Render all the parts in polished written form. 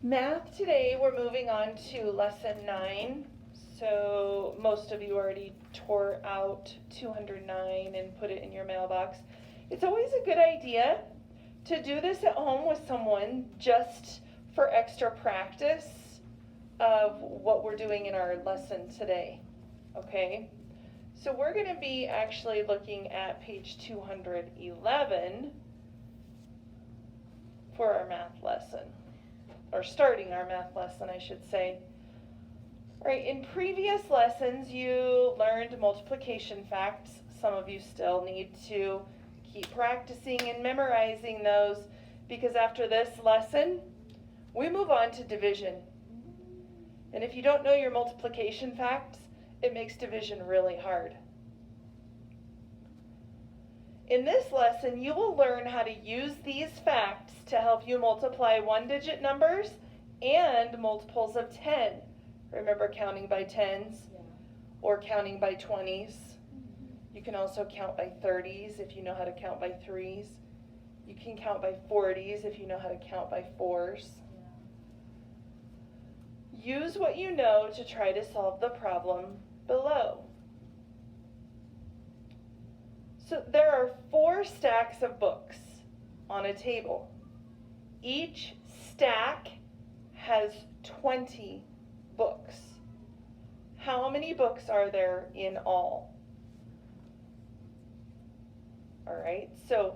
Math today, we're moving on to lesson 9. So most of you already tore out 209 and put it in your mailbox. It's always a good idea to do this at home with someone just for extra practice of what we're doing in our lesson today. Okay? So we're going to be actually looking at page 211 for our math lesson. Or starting our math lesson, I should say. All right, in previous lessons, you learned multiplication facts. Some of you still need to keep practicing and memorizing those because after this lesson, we move on to division. And if you don't know your multiplication facts, it makes division really hard. In this lesson, you will learn how to use these facts to help you multiply one-digit numbers and multiples of 10. Remember counting by tens or counting by 20s. You can also count by 30s if you know how to count by threes. You can count by 40s if you know how to count by fours. Use what you know to try to solve the problem below. So there are 4 stacks of books on a table. Each stack has 20 books. How many books are there in all? All right, so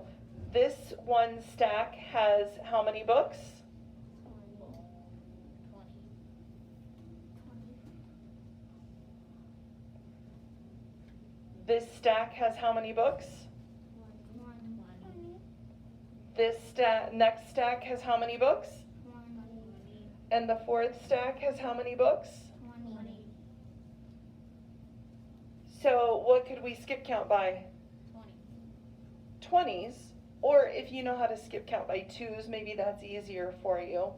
this one stack has how many books? 20. This stack has how many books? 20. This next stack has how many books? 20. And the 4th stack has how many books? 20. So what could we skip count by? 20s. Or if you know how to skip count by 2s, maybe that's easier for you.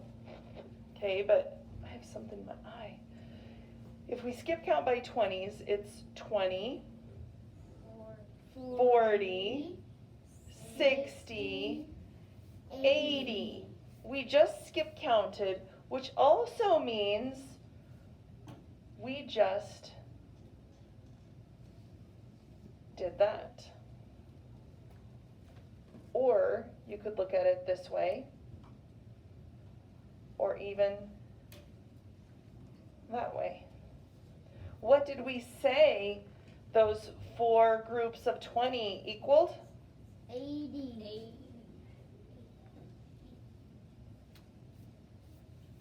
Okay, but I have something in my eye. If we skip count by 20s, it's 20, 40, 60, 80. We just skip counted, which also means we just did that. Or you could look at it this way, or even that way. What did we say those 4 groups of 20 equaled? 80.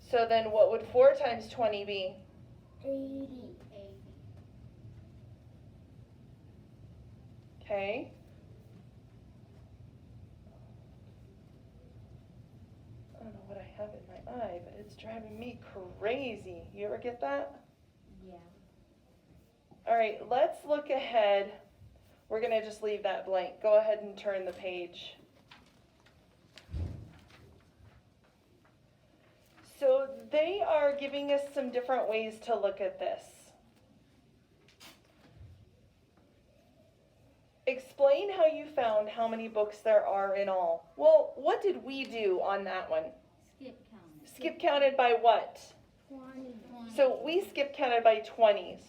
So then what would 4 times 20 be? 80. Okay. I don't know what I have in my eye, but it's driving me crazy. You ever get that? Yeah. All right, let's look ahead. We're going to just leave that blank. Go ahead and turn the page. So they are giving us some different ways to look at this. Explain how you found how many books there are in all. Well, what did we do on that one? Skip count. Skip counted by what? 20. So we skip counted by 20s.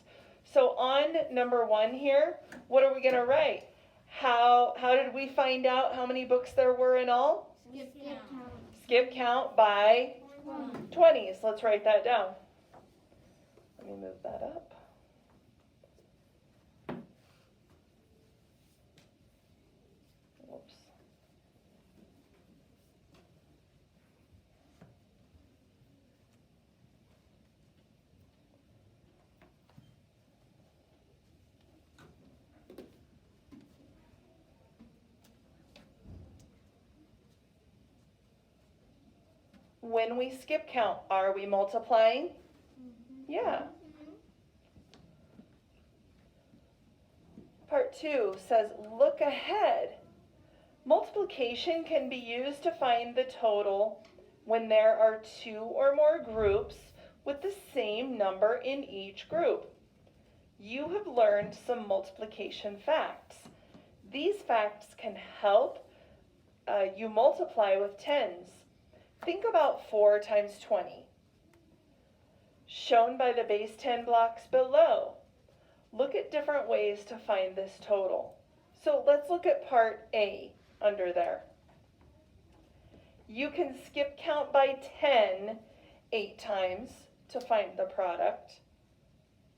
So on number 1 here, what are we going to write? How did we find out how many books there were in all? Skip count. Skip count by 20s. Let's write that down. Let me move that up. Whoops. When we skip count, are we multiplying? Yeah. Part 2 says, look ahead. Multiplication can be used to find the total when there are 2 or more groups with the same number in each group. You have learned some multiplication facts. These facts can help you multiply with tens. Think about 4 times 20. shown by the base 10 blocks below. Look at different ways to find this total. So let's look at part A under there. You can skip count by 10 8 times to find the product.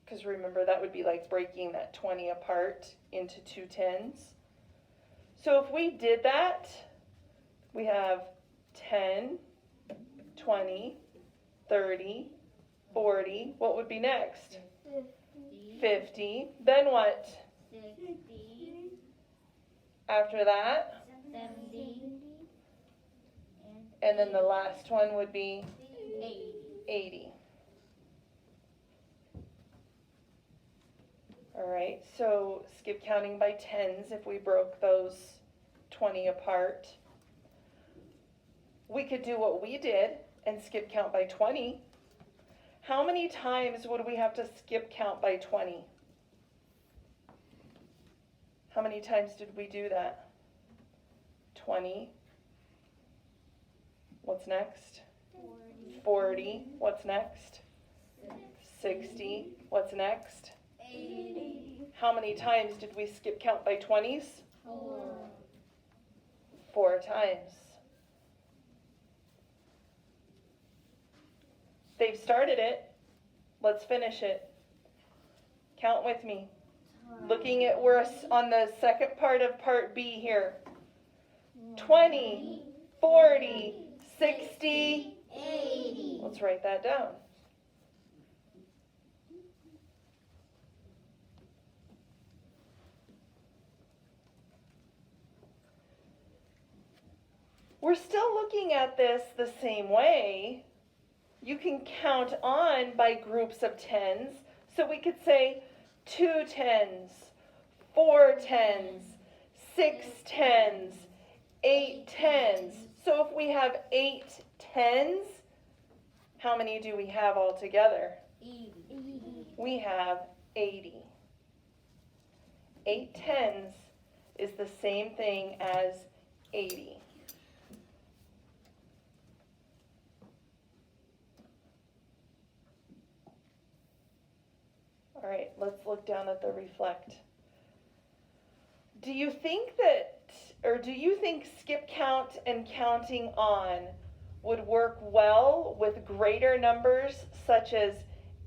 Because remember, that would be like breaking that 20 apart into 2 10s. So if we did that, we have 10, 20, 30, 40. What would be next? 50. Then what? 60, After that? 70, And then the last one would be 80. 80. All right, so skip counting by tens if we broke those 20 apart. We could do what we did and skip count by 20. How many times would we have to skip count by 20? How many times did we do that? 20. What's next? 40. What's next? 60. What's next? 80. How many times did we skip count by 20s? 4. 4 times. They've started it. Let's finish it. Count with me. Looking at, we're on the second part of part B here. 20, 40, 60. 80. Let's write that down. We're still looking at this the same way. You can count on by groups of tens. So we could say 2 tens, 4 tens, 6 tens, 8 tens. So if we have 8 tens, how many do we have altogether? 80. We have 80. 8 tens is the same thing as 80. All right, let's look down at the reflect. Do you think skip count and counting on would work well with greater numbers such as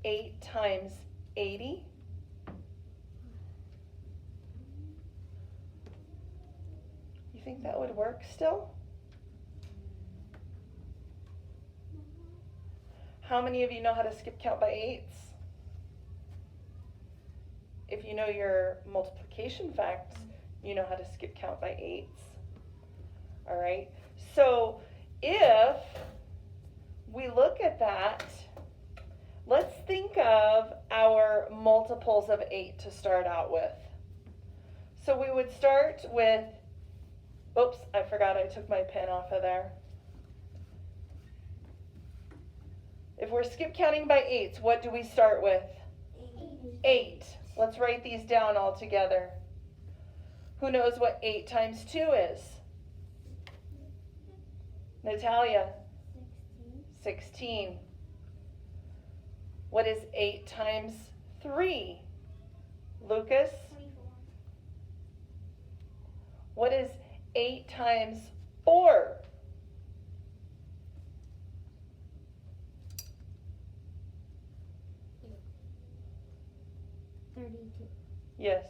8 times 80? You think that would work still? How many of you know how to skip count by 8s? If you know your multiplication facts, you know how to skip count by 8s. All right, so if we look at that, let's think of our multiples of 8 to start out with. So we would start with, oops, I forgot I took my pen off of there. If we're skip counting by 8s, what do we start with? 8. Let's write these down all together. Who knows what 8 times 2 is? Natalia? 16. What is 8 times 3? Lucas? 24. What is 8 times 4? 32. Yes.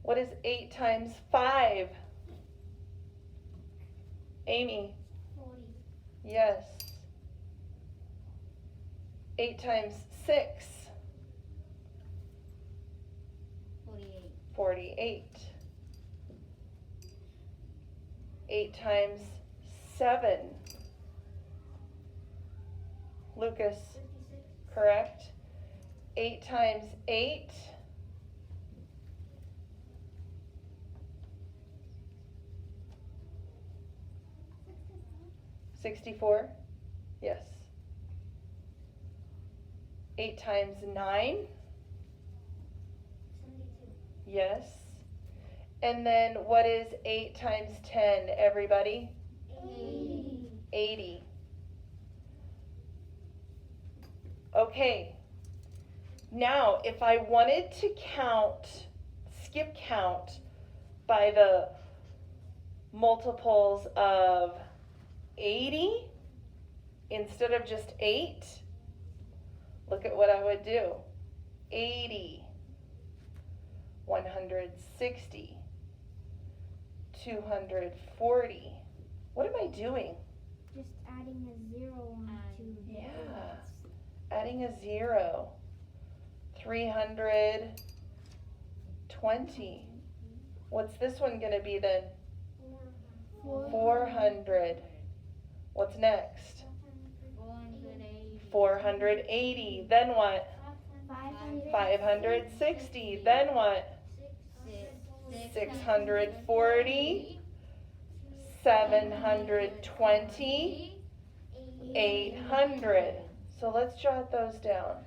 What is 8 times 5? Amy? 40. Yes. 8 times 6? 48. 48. 8 times 7? Lucas? 56. Correct. 8 times 8? 64? Yes. 8 times 9? 72. Yes. And then what is 8 times 10, everybody? 80. 80. Okay, now if I wanted to skip count by the multiples of 80 instead of just 8, look at what I would do. 80, 160, 240. What am I doing? Just adding a 0 on to the Yeah. digits. Adding a 0. 320. What's this one going to be then? 400. What's next? 480. Then what? 560. Then what? 640. 720. 800. So let's jot those down.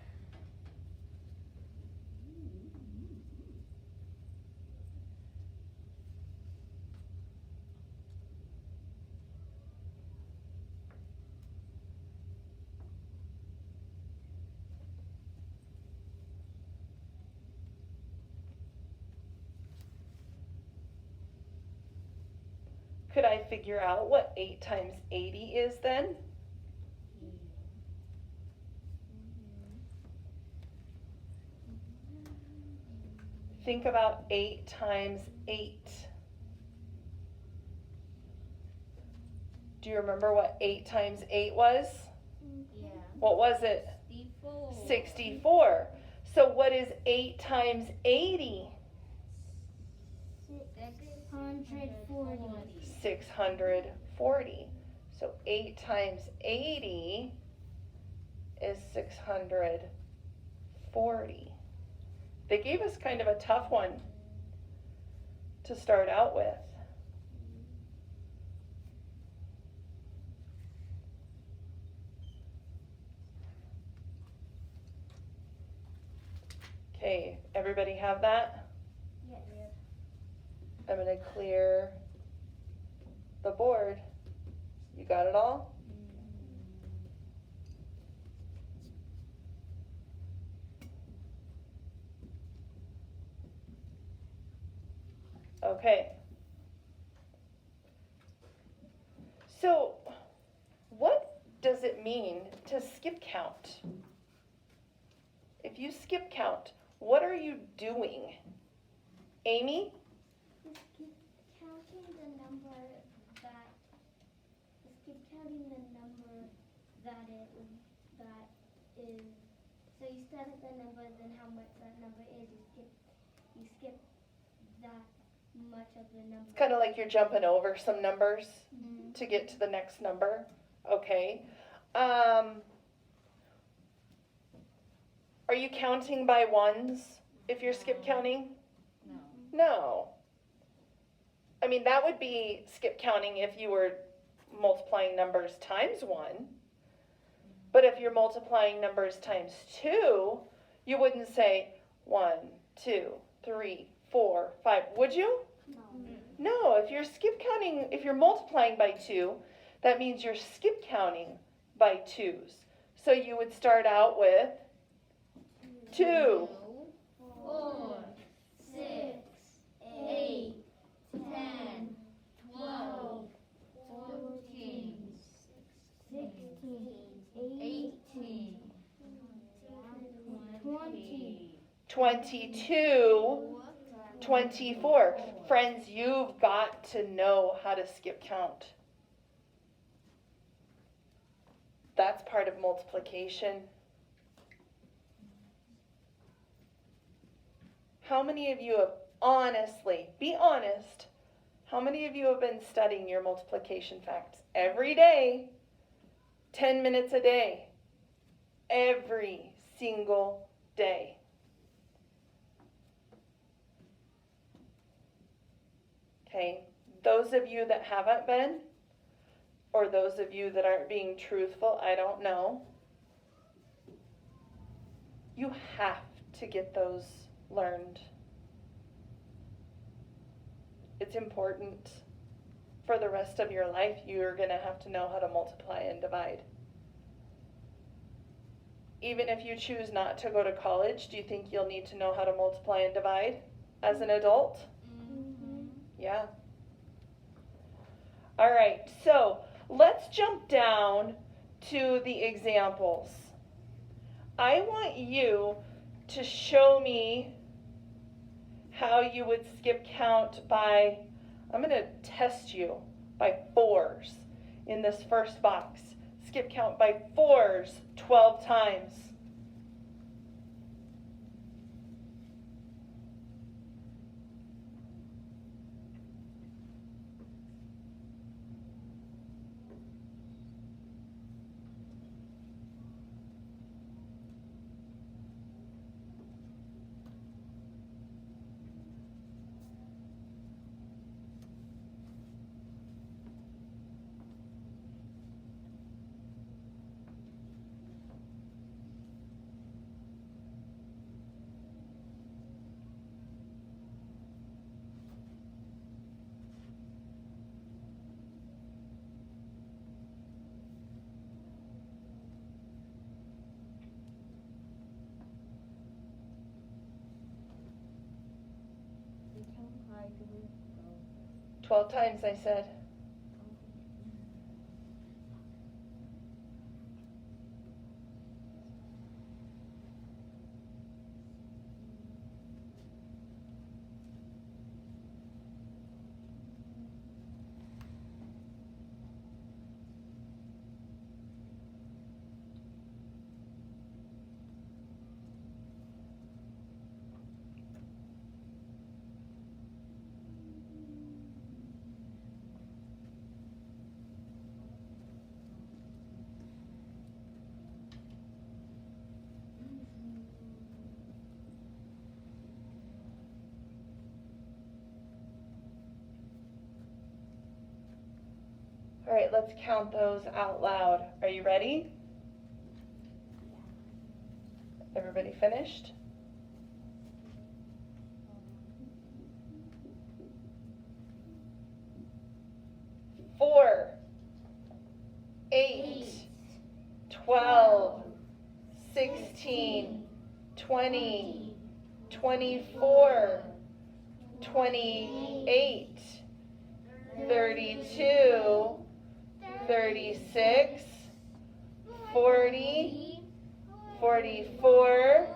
Could I figure out what 8 times 80 is then? Think about 8 times 8. Do you remember what 8 times 8 was? Yeah. What was it? 64. So what is 8 times 80? 640. 640. So 8 times 80 is 640. They gave us kind of a tough one to start out with. Okay, everybody have that? Yes. I'm going to clear the board. You got it all? Okay. So, what does it mean to skip count? If you skip count, what are you doing? Amy? Skip counting the number that is. So you start at the number, then how much that number is. You skip that much of the number. It's kind of like you're jumping over some numbers Mm-hmm. to get to the next number. Okay. Are you counting by ones if you're skip counting? No. I mean, that would be skip counting if you were multiplying numbers times 1. But if you're multiplying numbers times 2, you wouldn't say 1, 2, 3, 4, 5, would you? No. No, if you're skip counting, if you're multiplying by 2, that means you're skip counting by 2s. So you would start out with 2. 4, 6, 8, 10, 12, 14, 16, 18, 20, 22, 24. Friends, you've got to know how to skip count. That's part of multiplication. How many of you have honestly, be honest, how many of you have been studying your multiplication facts every day, 10 minutes a day, every single day? Okay, those of you that haven't been, or those of you that aren't being truthful, I don't know. You have to get those learned. It's important. For the rest of your life, you're going to have to know how to multiply and divide. even if you choose not to go to college, do you think you'll need to know how to multiply and divide as an adult? Mm-hmm. Yeah. All right, so let's jump down to the examples. I want you to show me how you would skip count by, I'm going to test you by 4s in this first box. Skip count by 4s 12 times. How high do we go? 12 times, I said. All right, let's count those out loud. Are you ready? Everybody finished? Four, 8, 12, 16, 20, 24, 28, 32, 36, 40, 44,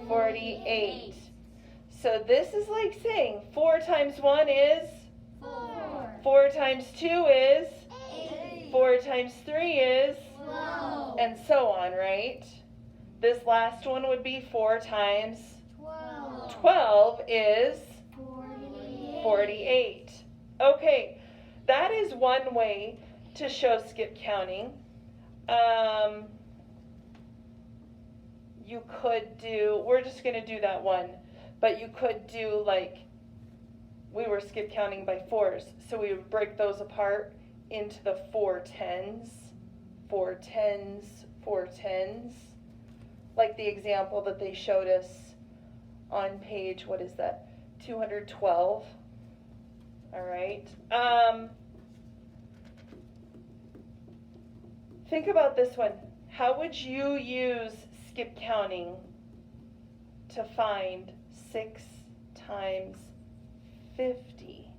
48. So this is like saying 4 times 1 is? 4 times 2 is? 4 times 3 is? 12. And so on, right? This last one would be 4 times 12 is 48. Okay, that is one way to show skip counting. You could do, we're just going to do that one, but you could do like, we were skip counting by 4s, so we would break those apart into the 4 10s, 4 10s, 4 10s, like the example that they showed us on page, what is that, 212. All right. Think about this one. How would you use skip counting to find 6 times 50?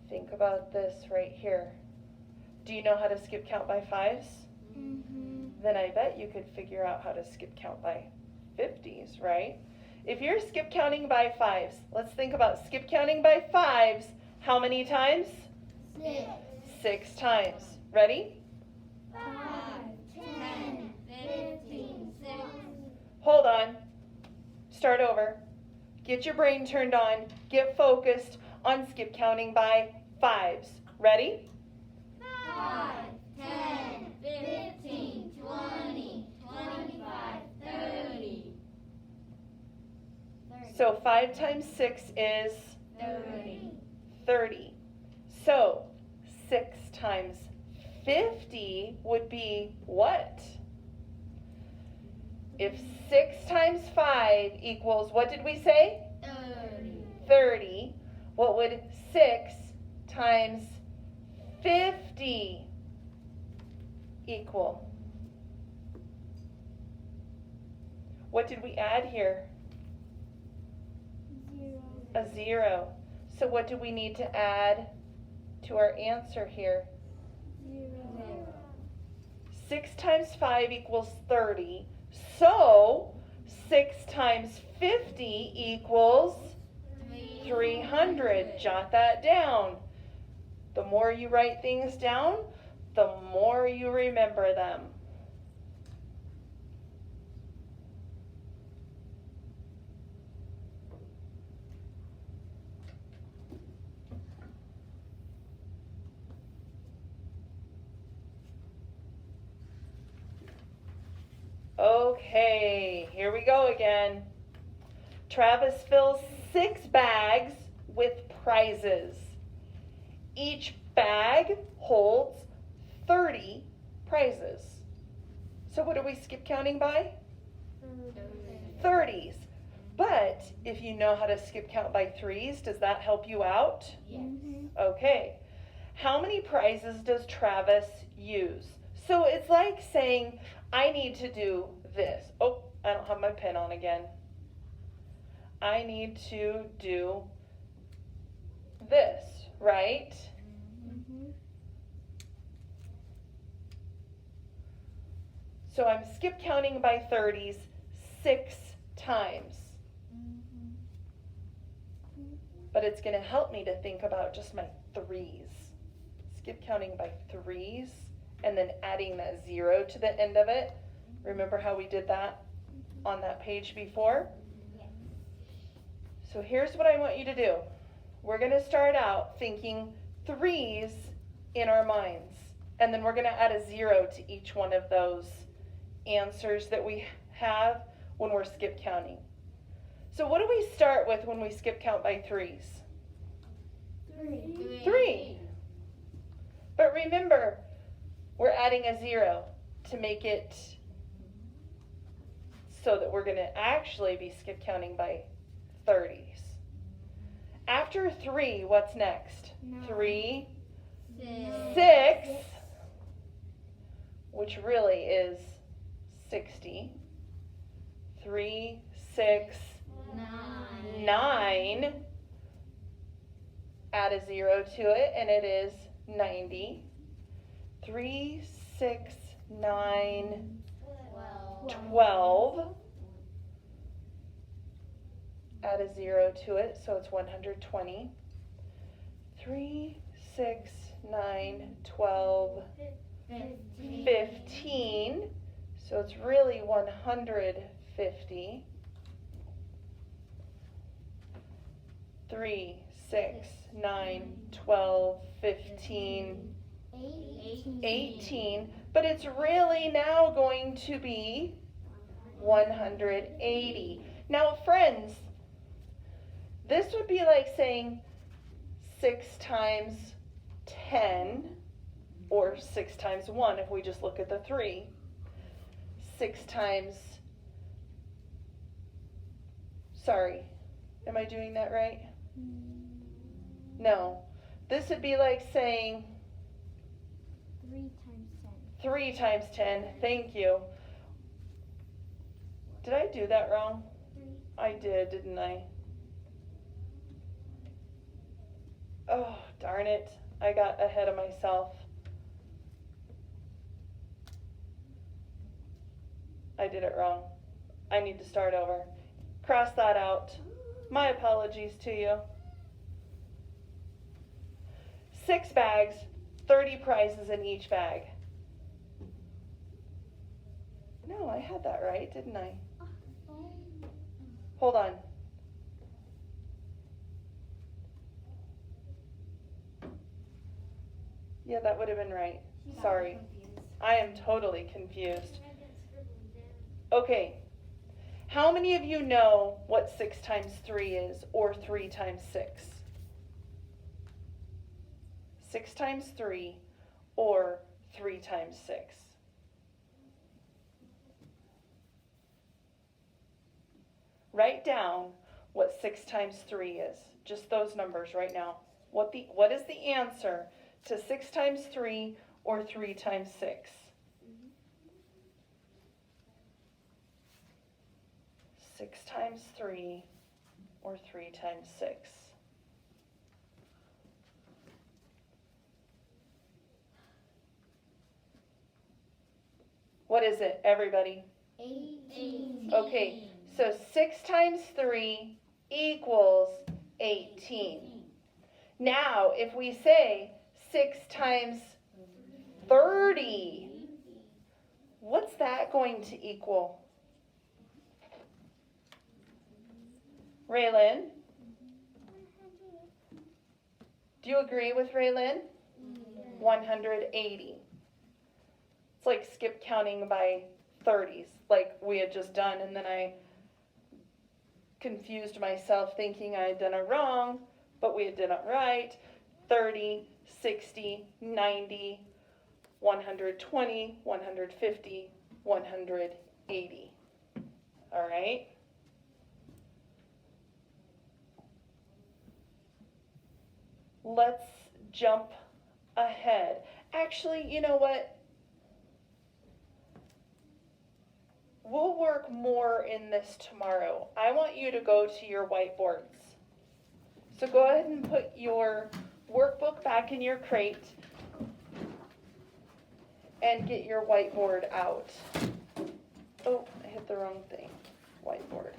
Think about this right here. Do you know how to skip count by 5s? Mm-hmm. Then I bet you could figure out how to skip count by 50s, right? If you're skip counting by 5s, let's think about skip counting by 5s. How many times? 6, 6 times. Ready? 5, 10, 15, 6. Hold on. Start over. Get your brain turned on. Get focused on skip counting by 5s. Ready? 5, 10, 15, 20, 25, 30. So 5 times 6 is 30. 30. So 6 times 50 would be what? If 6 times 5 equals, what did we say? 30. 30. What would 6 times 50 equal? What did we add here? 0. A 0. So what do we need to add to our answer here? 0. 6 times 5 equals 30. So 6 times 50 equals 300. Jot that down. The more you write things down, the more you remember them. Okay, here we go again. Travis fills 6 bags with prizes. Each bag holds 30 prizes. So what are we skip counting by? 30s. But if you know how to skip count by 3s, does that help you out? Yes. Okay. How many prizes does Travis use? So it's like saying, I need to do this. Oh, I don't have my pen on again. I need to do this, right? So I'm skip counting by 30s 6 times. But it's going to help me to think about just my 3s. Skip counting by 3s and then adding that 0 to the end of it. Remember how we did that on that page before? Yes. So here's what I want you to do. We're going to start out thinking 3s in our minds. And then we're going to add a 0 to each one of those answers that we have when we're skip counting. So what do we start with when we skip count by 3s? 3. But remember, we're adding a 0 to make it so that we're going to actually be skip counting by 30s. After 3, what's next? 3, 6, which really is 60. 3, 6, 9. Add a 0 to it, and it is 90. 3, 6, 9, 12. Add a 0 to it, so it's 120. 3, 6, 9, 12, 15. So it's really 150. 3, 6, 9, 12, 15, 18. But it's really now going to be 180. Now, friends, this would be like saying 6 times 10, or 6 times 1 if we just look at the 3. 6 times, sorry, am I doing that right? No. This would be like saying 3 times 10. 3 times 10. Thank you. Did I do that wrong? 3. I did, didn't I? Oh, darn it. I got ahead of myself. I did it wrong. I need to start over. Cross that out. My apologies to you. 6 bags, 30 prizes in each bag. No, I had that right, didn't I? Hold on. Yeah, that would have been right. Sorry. I am totally confused. Okay. How many of you know what 6 times 3 is, or 3 times 6? 6 times 3, or 3 times 6. Write down what 6 times 3 is. Just those numbers right now. What is the answer to 6 times 3 or 3 times 6? 6 times 3 or 3 times 6? What is it, everybody? 18. Okay, so 6 times 3 equals 18. Now, if we say 6 times 30, what's that going to equal? Raylyn, do you agree with Raylyn? 180. It's like skip counting by 30s, like we had just done, and then I confused myself thinking I had done it wrong, but we had done it right. 30, 60, 90, 120, 150, 180. All right? Let's jump ahead. Actually, you know what? We'll work more in this tomorrow. I want you to go to your whiteboards. So go ahead and put your workbook back in your crate and get your whiteboard out. Oh, I hit the wrong thing. Whiteboard.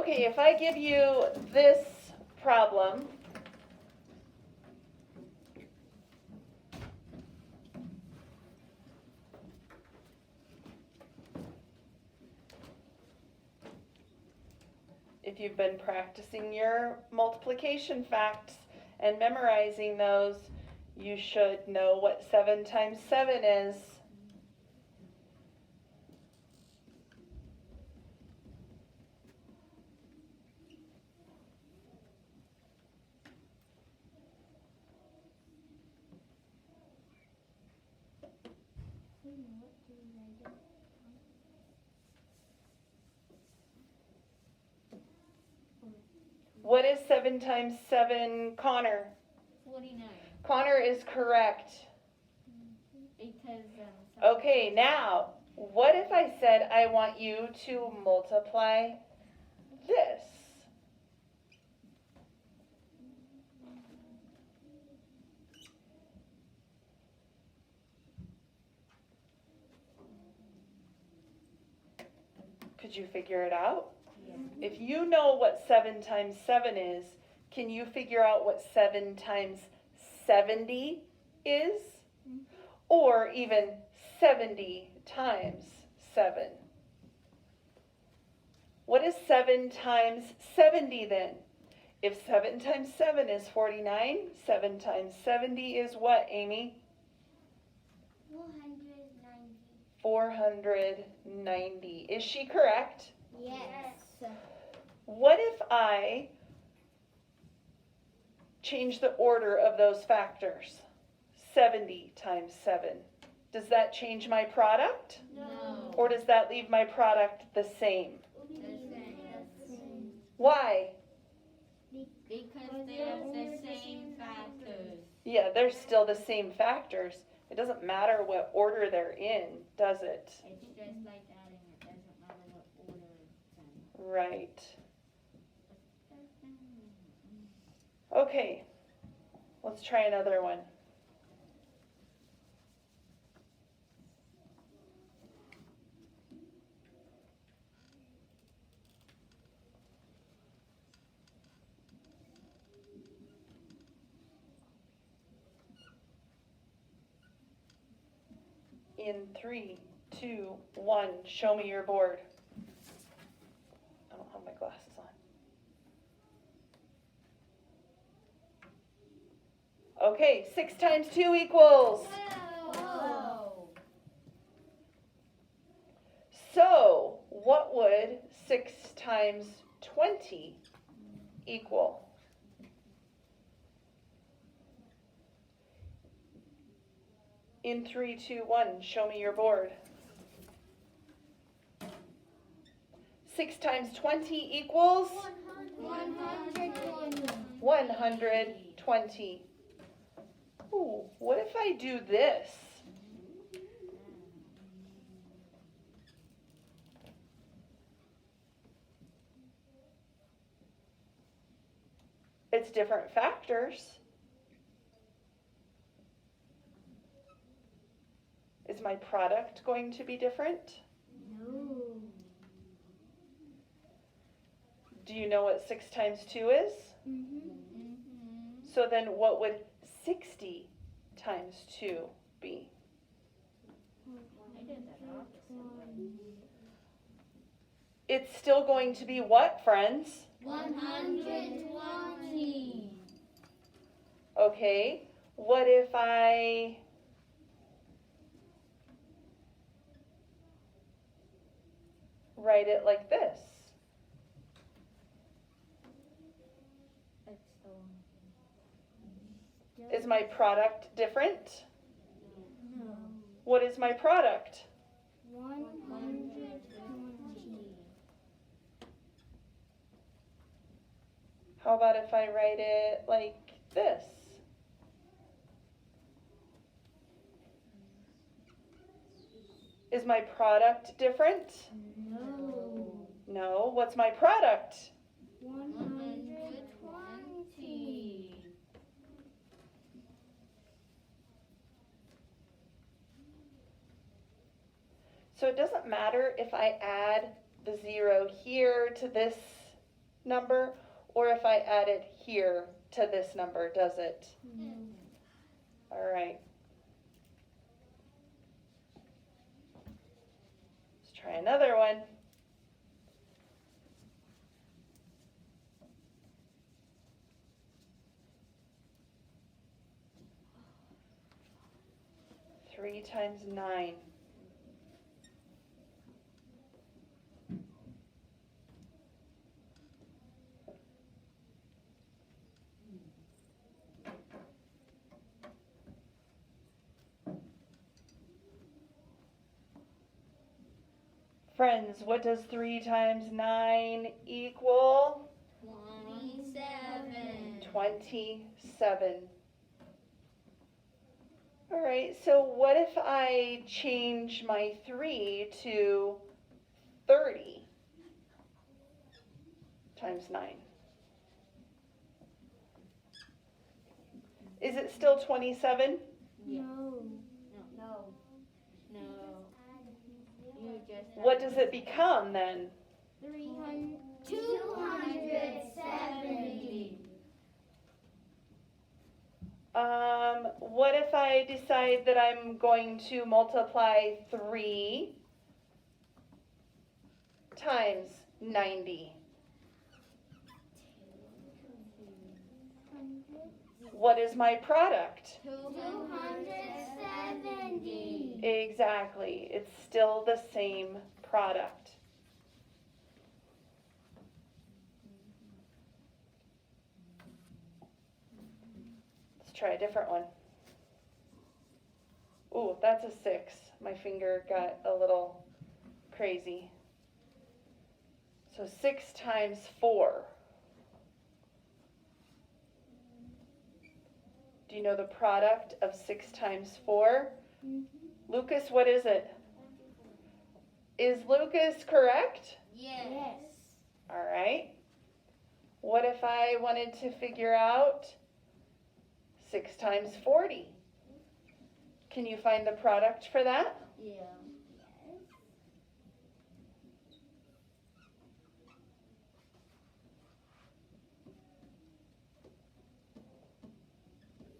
Okay, if I give you this problem, if you've been practicing your multiplication facts and memorizing those, you should know what 7 times 7 is. What is 7 times 7, Connor? 49. Connor is correct. Because, Okay, now, what if I said I want you to multiply this? Could you figure it out? yeah. If you know what 7 times 7 is, can you figure out what 7 times 70 is? Or even 70 times 7? What is 7 times 70 then? If 7 times 7 is 49, 7 times 70 is what, Amy? 490. 490. Is she correct? Yes. What if I change the order of those factors? 70 times 7. Does that change my product? No. Or does that leave my product the same? Why? Because they're the same factors. Yeah, they're still the same factors. It doesn't matter what order they're in, does it? It's just like adding, it doesn't matter what order it's in. Right. Okay, let's try another one. In 3, 2, 1, show me your board. I don't have my glasses on. Okay, 6 times 2 equals. Whoa. So, what would 6 times 20 equal? In 3, 2, 1, show me your board. 6 times 20 equals 120. 120. Ooh, what if I do this? It's different factors. Is my product going to be different? No. Do you know what 6 times 2 is? So then what would 60 times 2 be? I did that opposite way. It's still going to be what, friends? 120. Okay, what if I write it like this? It's still. Is my product different? No. What is my product? 120. How about if I write it like this? Is my product different? No. No. What's my product? 120. So it doesn't matter if I add the 0 here to this number or if I add it here to this number, does it? No. All right. Let's try another one. Three times 9. Friends, what does 3 times 9 equal? 27. 27. All right, so what if I change my 3 to 30 times 9? Is it still 27? Yeah. No. No. No. You just. What does it become then? 270. What if I decide that I'm going to multiply 3 times 90? What is my product? 270. Exactly. It's still the same product. Let's try a different one. Ooh, that's a 6. My finger got a little crazy. So 6 times 4. Do you know the product of 6 times 4? Lucas, what is it? Is Lucas correct? Yes. All right. What if I wanted to figure out 6 times 40? Can you find the product for that? Yeah.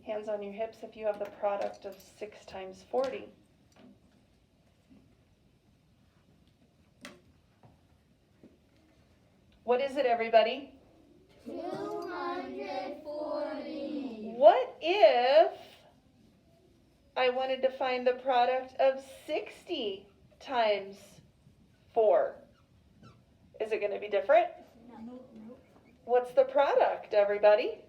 Hands on your hips if you have the product of 6 times 40. What is it, everybody? 240. What if I wanted to find the product of 60 times 4? Is it going to be different? No. What's the product, everybody?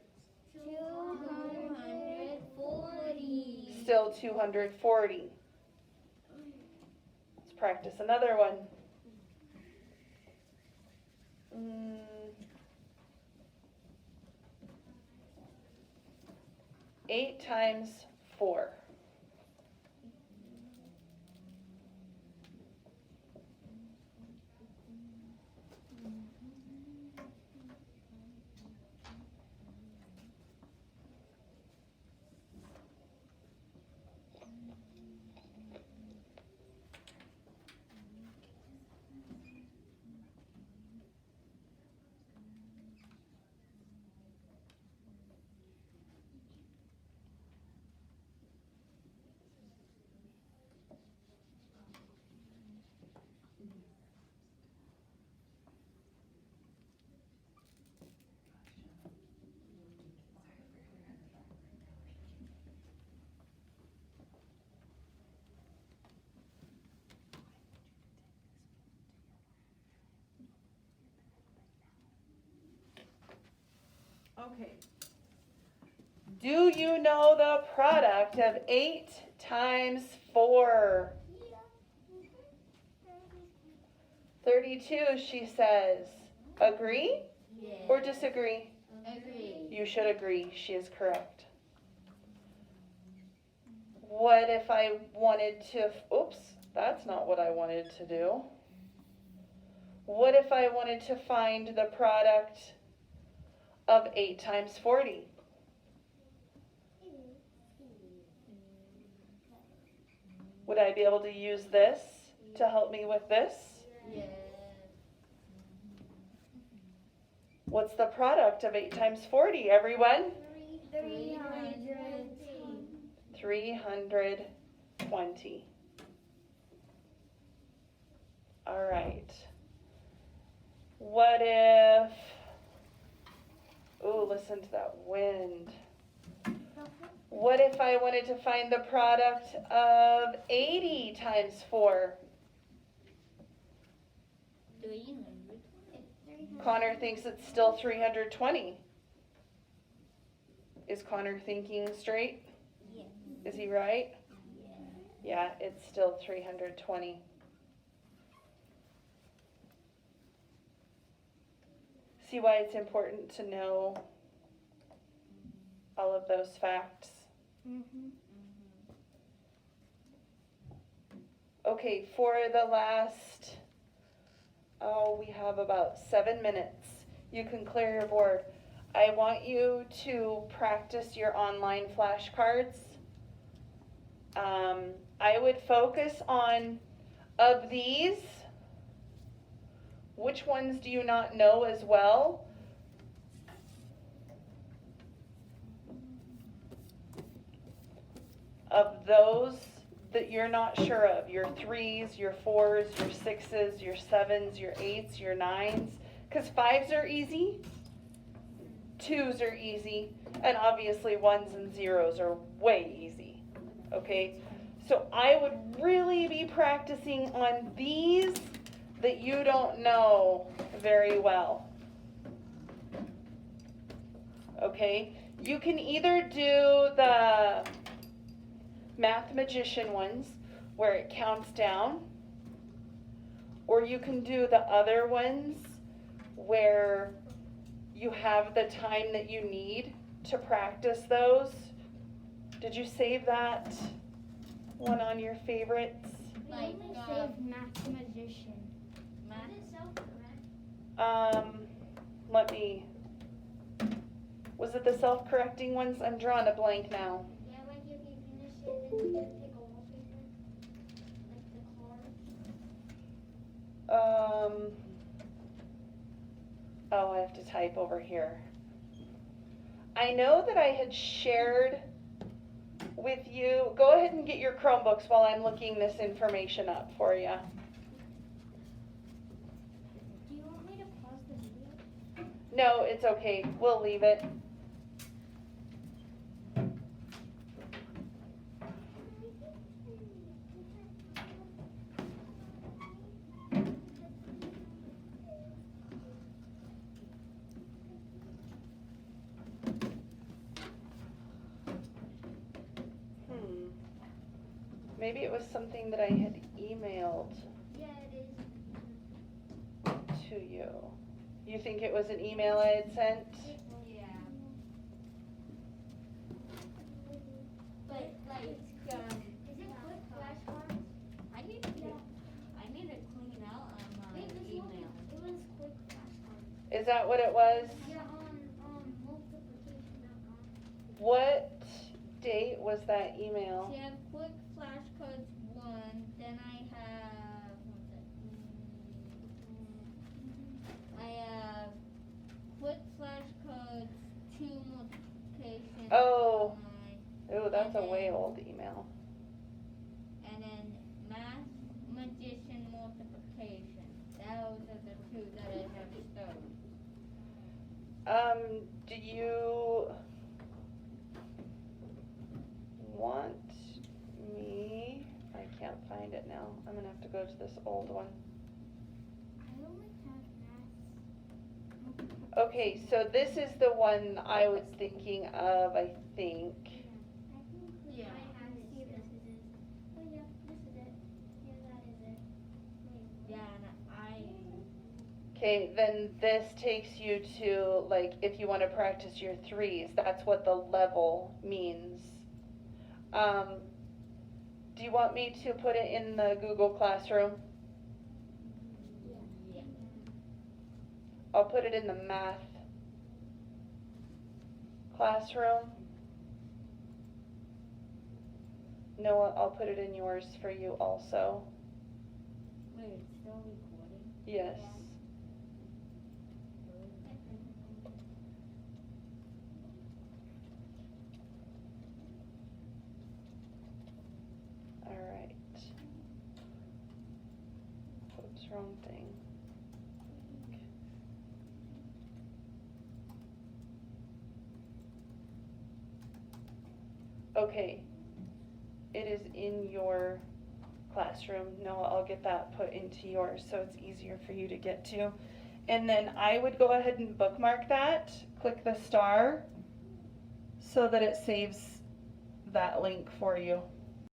240. still 240. Let's practice another one. 8 times 4. Okay, Do you know the product of 8 times 4? 32, she says. Agree Yeah. or disagree? Agree. You should agree. She is correct. What if I wanted to, oops, that's not what I wanted to do. What if I wanted to find the product of 8 times 40? Would I be able to use this to help me with this? Yeah. What's the product of 8 times 40, everyone? 320. All right. What if, ooh, listen to that wind. What if I wanted to find the product of 80 times 4? 320. Connor thinks it's still 320. Is Connor thinking straight? Yeah. Is he right? Yeah, it's still 320. See why it's important to know all of those facts? Okay, for the last, we have about 7 minutes. You can clear your board. I want you to practice your online flashcards. I would focus on, of these, which ones do you not know as well? Of those that you're not sure of, your 3s, your 4s, your 6s, your 7s, your 8s, your 9s, because 5s are easy, 2s are easy, and obviously 1s and 0s are way easy, okay? So I would really be practicing on these that you don't know very well, okay? You can either do the Math Magician ones where it counts down, or you can do the other ones where you have the time that you need to practice those. Did you save that one on your favorites? Like, Math Magician. math. Let me, was it the self-correcting ones? I'm drawing a blank now. Yeah, like if you finish it, then you can take a wallpaper. Like the card. Oh, I have to type over here. I know that I had shared with you, go ahead and get your Chromebooks while I'm looking this information up for you. Do you want me to pause the video? No, it's okay, we'll leave it. maybe it was something that I had emailed Yeah, it is. to you. You think it was an email I had sent? Yeah, But like, is it quick flashcards? I need to clean out on my Wait, this email. one, it was quick flashcards. Is that what it was? Yeah, on multiplication.com. What date was that email? See, I have quick flashcards 1, then I have, I have quick flashcards 2 multiplication. Oh. nine, Oh, that's a And way then- old email. And then math magician multiplication. Those are the 2 that I have stored. Do you want me, I can't find it now. I'm gonna have to go to this old one. I only have math. Okay, so this is the one I was thinking of, I think. I think Yeah. I have see this is it. Oh yeah, this is it. Yeah, that is it. Wait, Yeah, and Okay, then this takes you to, like, if you wanna practice your threes, that's what the level means. Do you want me to put it in the Google Classroom? yeah. I'll put it in the math classroom. Noah, I'll put it in yours for you also. Wait, it's still recording? Yes. Alright. Oops, wrong thing. Okay. It is in your classroom. Noah, I'll get that put into yours so it's easier for you to get to. And then I would go ahead and bookmark that, click the star, so that it saves that link for you.